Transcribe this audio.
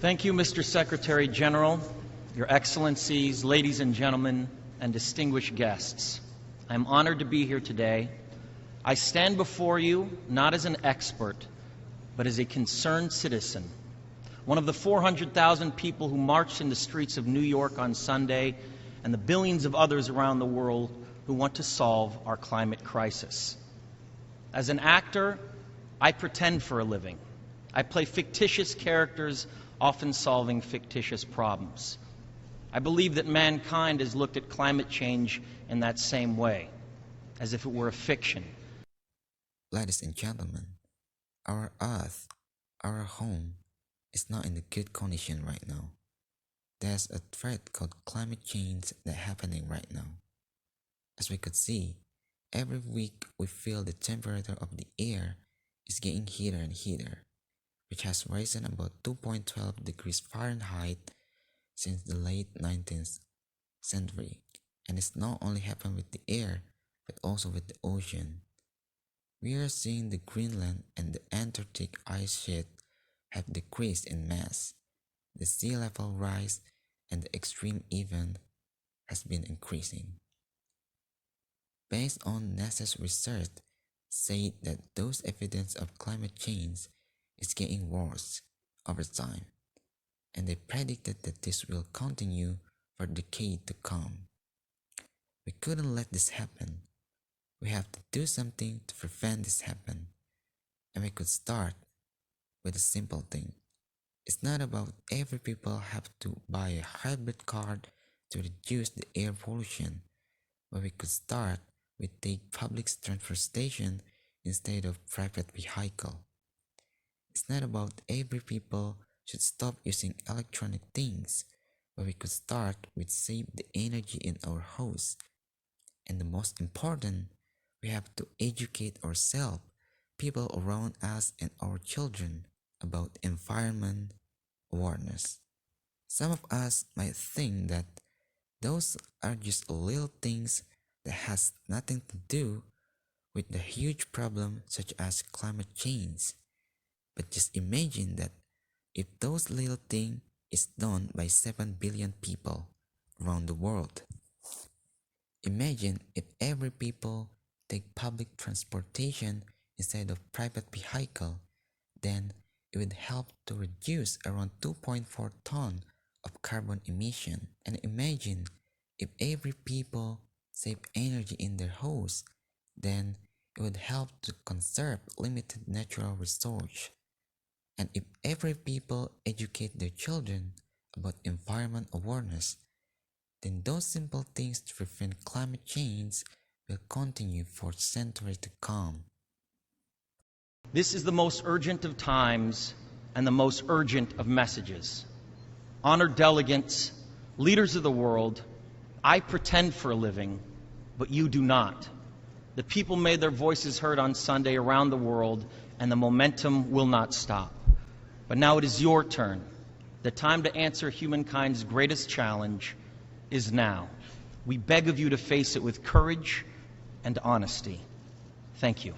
Thank you, Mr. Secretary General, Your Excellencies, ladies and gentlemen, and distinguished guests. I am honored to be here today. I stand before you not as an expert, but as a concerned citizen, one of the 400,000 people who marched in the streets of New York on Sunday, and the billions of others around the world who want to solve our climate crisis. As an actor, I pretend for a living. I play fictitious characters, often solving fictitious problems. I believe that mankind has looked at climate change in that same way, as if it were a fiction. Ladies and gentlemen, our Earth, our home, is not in a good condition right now. There's a threat called climate change that's happening right now. As we could see, every week we feel the temperature of the air is getting heater and heater, which has risen about 2.12 degrees Fahrenheit since the late 19th century. And it's not only happened with the air, but also with the ocean. We are seeing the Greenland and the Antarctic ice sheet have decreased in mass. The sea level rise and the extreme event has been increasing. Based on NASA's research, said that those evidence of climate change is getting worse over time, and they predicted that this will continue for decades to come. We couldn't let this happen. We have to do something to prevent this happen, and we could start with a simple thing. It's not about every people have to buy a hybrid car to reduce the air pollution, but we could start with take public transportation instead of private vehicle. It's not about every people should stop using electronic things, but we could start with save the energy in our house. And the most important, we have to educate ourselves, people around us and our children about environment awareness. Some of us might think that those are just little things that has nothing to do with the huge problem such as climate change. But just imagine that if those little things is done by 7 billion people around the world. Imagine if every people take public transportation instead of private vehicle, then it would help to reduce around 2.4 tons of carbon emission. And imagine if every people save energy in their house, then it would help to conserve limited natural resource. And if every people educate their children about environment awareness, then those simple things to prevent climate change will continue for centuries to come. This is the most urgent of times and the most urgent of messages. Honored delegates, leaders of the world, I pretend for a living, but you do not. The people made their voices heard on Sunday around the world, and the momentum will not stop. But now it is your turn. The time to answer humankind's greatest challenge is now. We beg of you to face it with courage and honesty. Thank you.